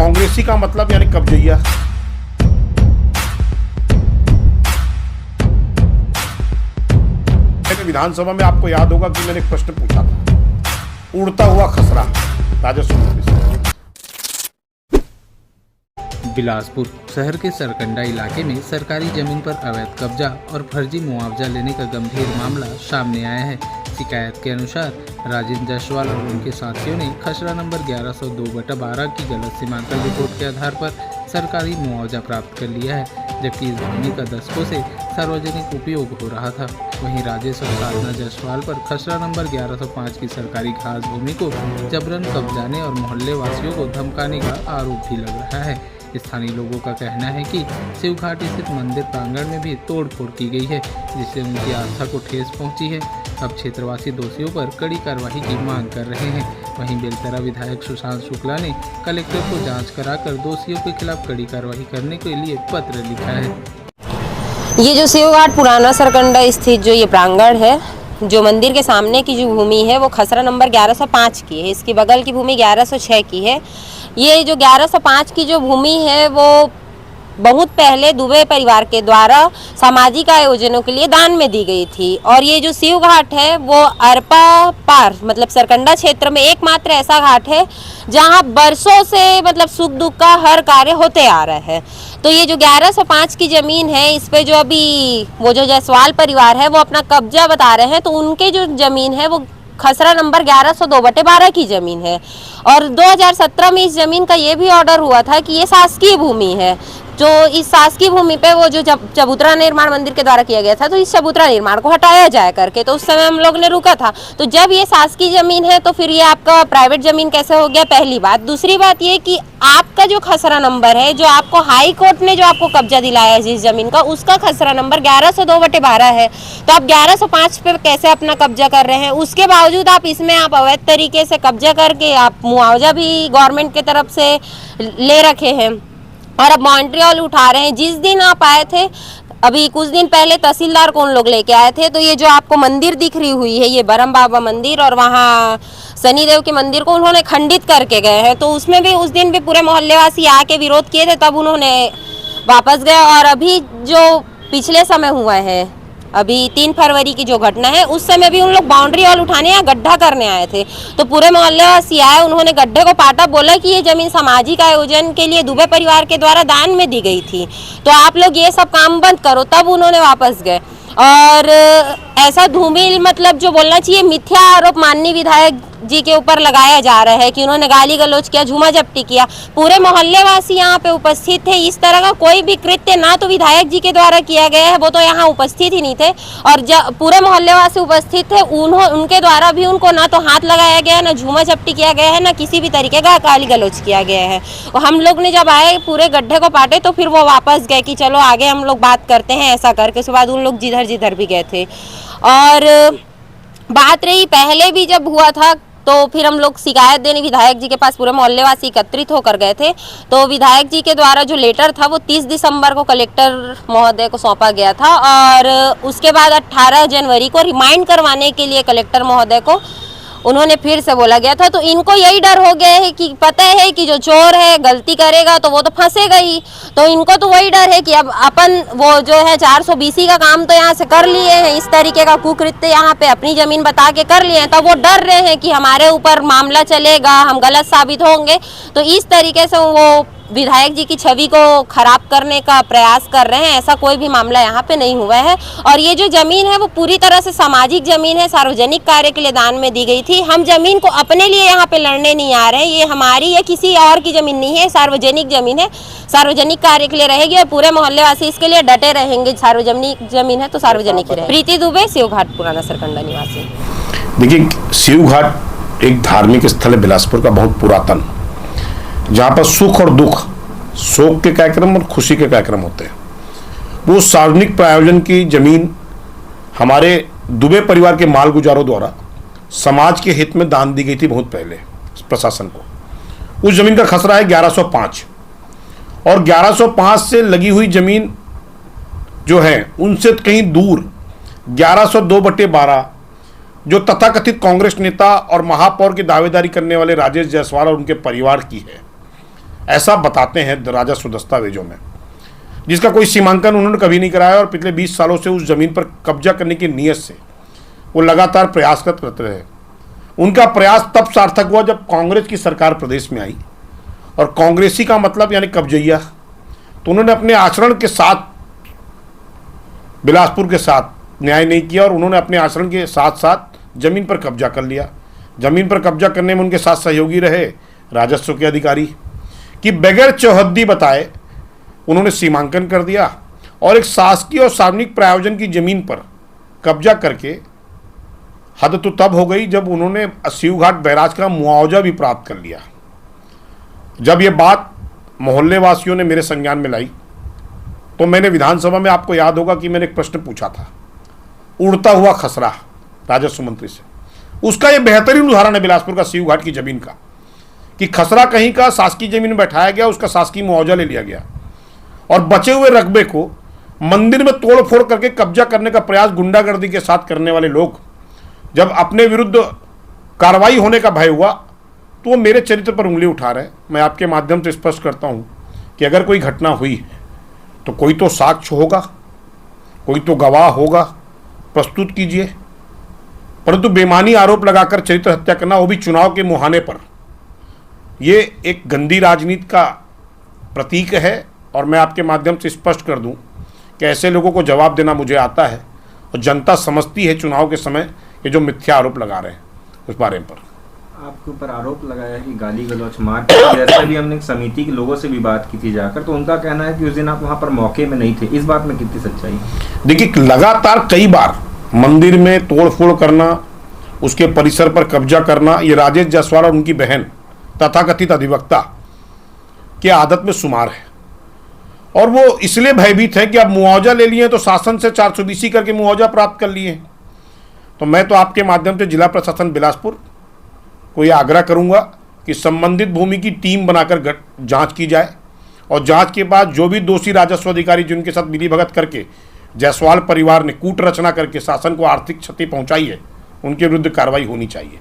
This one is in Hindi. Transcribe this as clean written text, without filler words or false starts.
कांग्रेसी का मतलब यानी कब्जैया। विधानसभा में आपको याद होगा कि मैंने एक प्रश्न पूछा था, उड़ता हुआ खसरा राजस्व मंत्री से। बिलासपुर शहर के सरकंडा इलाके में सरकारी जमीन पर अवैध कब्जा और फर्जी मुआवजा लेने का गंभीर मामला सामने आया है। शिकायत के अनुसार राजेंद्र जायसवाल और उनके साथियों ने खसरा नंबर 1102/12 की गलत सीमांकन रिपोर्ट के आधार पर सरकारी मुआवजा प्राप्त कर लिया है, जबकि इस भूमि का दशकों से सार्वजनिक उपयोग हो रहा था। वहीं राजेश और साधना जायसवाल पर खसरा नंबर 1105 की सरकारी घास भूमि को जबरन कब्जाने और मोहल्ले वासियों को धमकाने का आरोप भी लग रहा है। स्थानीय लोगों का कहना है कि शिवघाट स्थित मंदिर प्रांगण में भी तोड़फोड़ की गई है, जिससे उनकी आस्था को ठेस पहुंची है। अब क्षेत्रवासी दोषियों पर कड़ी कार्रवाई की मांग कर रहे हैं। वहीं बेलतरा विधायक सुशांत शुक्ला ने कलेक्टर को जांच कराकर दोषियों के खिलाफ कड़ी कार्रवाई करने के लिए पत्र लिखा है। ये जो शिवघाट पुराना सरकंडा स्थित जो ये प्रांगण है, जो मंदिर के सामने की जो भूमि है वो खसरा नंबर 1105 की है। इसकी बगल की भूमि 1106 की है। ये जो 1105 की जो भूमि है वो बहुत पहले दुबे परिवार के द्वारा सामाजिक आयोजनों के लिए दान में दी गई थी। और ये जो शिव घाट है वो अरपा पार मतलब सरकंडा क्षेत्र में एकमात्र ऐसा घाट है जहां बरसों से मतलब सुख दुख का हर कार्य होते आ रहा है। तो ये जो 1105 की ज़मीन है, इस पे जो अभी वो जो जायसवाल परिवार है वो अपना कब्जा बता रहे हैं, तो उनके जो ज़मीन है वो खसरा नंबर 1102/12 की ज़मीन है। और 2017 में इस ज़मीन का ये भी ऑर्डर हुआ था कि ये शासकीय भूमि है। जो इस शासकीय भूमि पे वो जो चबूतरा निर्माण मंदिर के द्वारा किया गया था, तो इस चबूतरा निर्माण को हटाया जाए करके, तो उस समय हम लोग ने रुका था। तो जब ये शासकीय जमीन है तो फिर ये आपका प्राइवेट जमीन कैसे हो गया, पहली बात। दूसरी बात ये कि आपका जो खसरा नंबर है, जो आपको हाई कोर्ट ने जो आपको कब्जा दिलाया है जिस जमीन का, उसका खसरा नंबर 1102/12 है। तो आप 1105 पे कैसे अपना कब्जा कर रहे हैं? उसके बावजूद आप इसमें आप अवैध तरीके से कब्जा करके आप मुआवजा भी गवर्नमेंट की तरफ से ले रखे हैं और अब मॉन्ट्रियल उठा रहे हैं। जिस दिन आप आए थे, अभी कुछ दिन पहले तहसीलदार को उन लोग लेके आए थे, तो ये जो आपको मंदिर दिख रही हुई है, ये बरम बाबा मंदिर और वहाँ शनिदेव के मंदिर को उन्होंने खंडित करके गए हैं। तो उसमें भी उस दिन भी पूरे मोहल्लेवासी आके विरोध किए थे, तब उन्होंने वापस गए। और अभी जो पिछले समय हुआ है, अभी 3 फरवरी की जो घटना है, उस समय भी उन लोग बाउंड्री वॉल उठाने या गड्ढा करने आए थे। तो पूरे मोहल्लेवासी आए, उन्होंने गड्ढे को पाटा, बोला कि ये जमीन सामाजिक आयोजन के लिए दुबे परिवार के द्वारा दान में दी गई थी, तो आप लोग ये सब काम बंद करो। तब उन्होंने वापस गए। और ऐसा धूमिल मतलब जो बोलना चाहिए मिथ्या आरोप माननीय विधायक जी के ऊपर लगाया जा रहा है कि उन्होंने गाली गलौज किया, झूमा झपटी किया। पूरे मोहल्लेवासी यहाँ पे उपस्थित थे। इस तरह का कोई भी कृत्य ना तो विधायक जी के द्वारा किया गया है, वो तो यहाँ उपस्थित ही नहीं थे, और पूरे मोहल्लेवासी उपस्थित थे, उनके द्वारा भी उनको ना तो हाथ लगाया गया है, ना झूमा झपटी किया गया है, ना किसी भी तरीके का गाली गलौज किया गया है। और हम लोग ने जब आए पूरे गड्ढे को पाटे, तो फिर वो वापस गए कि चलो आगे हम लोग बात करते हैं, ऐसा करके। उसके बाद उन लोग जिधर भी गए थे। और बात रही पहले भी जब हुआ था, तो फिर हम लोग शिकायत देने विधायक जी के पास पूरे मोहल्लेवासी एकत्रित होकर गए थे। तो विधायक जी के द्वारा जो लेटर था वो 30 दिसंबर को कलेक्टर महोदय को सौंपा गया था, और उसके बाद 18 जनवरी को रिमाइंड करवाने के लिए कलेक्टर महोदय को उन्होंने फिर से बोला गया था। तो इनको यही डर हो गया है कि पता है कि जो चोर है गलती करेगा तो वो तो फंसेगा ही, तो इनको तो वही डर है कि अब अपन वो जो है 420 का काम तो यहाँ से कर लिए हैं, इस तरीके का कुकृत्य यहाँ पे अपनी जमीन बता के कर लिए हैं, तब वो डर रहे हैं कि हमारे ऊपर मामला चलेगा, हम गलत साबित होंगे। तो इस तरीके से वो विधायक जी की छवि को खराब करने का प्रयास कर रहे हैं। ऐसा कोई भी मामला यहाँ पे नहीं हुआ है। और ये जो जमीन है वो पूरी तरह से सामाजिक जमीन है, सार्वजनिक कार्य के लिए दान में दी गई थी। हम जमीन को अपने लिए यहाँ पे लड़ने नहीं आ रहे हैं, ये हमारी या किसी और की जमीन नहीं है, सार्वजनिक जमीन है, सार्वजनिक कार्य के लिए रहेगी और पूरे मोहल्लेवासी इसके लिए डटे रहेंगे। सार्वजनिक जमीन है तो सार्वजनिक ही रहे। प्रीति दुबे, शिवघाट पुराना सरकंडा निवासी। देखिए, शिवघाट एक धार्मिक स्थल है बिलासपुर का, बहुत पुरातन, जहाँ पर सुख और दुख, शोक के कार्यक्रम और खुशी के कार्यक्रम होते हैं। वो सार्वजनिक प्रायोजन की जमीन हमारे दुबे परिवार के माल गुजारों द्वारा समाज के हित में दान दी गई थी बहुत पहले प्रशासन को। उस जमीन का खसरा है 1105, और 1105 से लगी हुई जमीन जो है उनसे कहीं दूर 1102/12 जो तथाकथित कांग्रेस नेता और महापौर की दावेदारी करने वाले राजेश जायसवाल और उनके परिवार की है। ऐसा बताते हैं राजस्व दस्तावेजों में, जिसका कोई सीमांकन उन्होंने कभी नहीं कराया और पिछले 20 सालों से उस जमीन पर कब्जा करने की नीयत से वो लगातार प्रयासरत करते रहे। उनका प्रयास तब सार्थक हुआ जब कांग्रेस की सरकार प्रदेश में आई, और कांग्रेसी का मतलब यानी कब्जैया, तो उन्होंने अपने आचरण के साथ बिलासपुर के साथ न्याय नहीं किया और उन्होंने अपने आचरण के साथ साथ जमीन पर कब्जा कर लिया। जमीन पर कब्जा करने में उनके साथ सहयोगी रहे राजस्व के अधिकारी कि बगैर चौहद्दी बताए उन्होंने सीमांकन कर दिया और एक शासकीय और सार्वजनिक प्रायोजन की जमीन पर कब्जा करके हद तो तब हो गई जब उन्होंने शिव घाट बैराज का मुआवजा भी प्राप्त कर लिया। जब ये बात मोहल्ले वासियों ने मेरे संज्ञान में लाई तो मैंने विधानसभा में, आपको याद होगा कि मैंने एक प्रश्न पूछा था उड़ता हुआ खसरा राजस्व मंत्री से। उसका ये बेहतरीन उदाहरण है बिलासपुर का शिव घाट की जमीन का, कि खसरा कहीं का शासकीय जमीन में बैठाया गया, उसका शासकीय मुआवजा ले लिया गया और बचे हुए रकबे को मंदिर में तोड़फोड़ करके कब्जा करने का प्रयास गुंडागर्दी के साथ करने वाले लोग, जब अपने विरुद्ध कार्रवाई होने का भय हुआ तो वो मेरे चरित्र पर उंगली उठा रहे हैं। मैं आपके माध्यम से स्पष्ट करता हूं कि अगर कोई घटना हुई है तो कोई तो साक्ष्य होगा, कोई तो गवाह होगा, प्रस्तुत कीजिए। परंतु बेमानी आरोप लगाकर चरित्र हत्या करना, वो भी चुनाव के मुहाने पर, ये एक गंदी राजनीति का प्रतीक है। और मैं आपके माध्यम से स्पष्ट कर दूं कि ऐसे लोगों को जवाब देना मुझे आता है और जनता समझती है चुनाव के समय कि जो मिथ्या आरोप लगा रहे हैं उस बारे पर। आपके ऊपर आरोप लगाया कि गाली गलौच मार, जैसा भी हमने समिति के लोगों से भी बात की थी जाकर, तो उनका कहना है कि उस दिन आप वहां पर मौके में नहीं थे। इस बात में कितनी सच्चाई है? देखिए, लगातार कई बार मंदिर में तोड़फोड़ करना, उसके परिसर पर कब्जा करना, ये राजेश जायसवाल और उनकी बहन तथाकथित अधिवक्ता की आदत में शुमार है। और वो इसलिए भयभीत है कि अब मुआवजा ले लिए तो शासन से 420 करके मुआवजा प्राप्त कर लिए। तो मैं तो आपके माध्यम से जिला प्रशासन बिलासपुर को ये आग्रह करूंगा कि संबंधित भूमि की टीम बनाकर जांच की जाए और जांच के बाद जो भी दोषी राजस्व अधिकारी जिनके साथ मिलीभगत करके जायसवाल परिवार ने कूट रचना करके शासन को आर्थिक क्षति पहुंचाई है, उनके विरुद्ध कार्रवाई होनी चाहिए।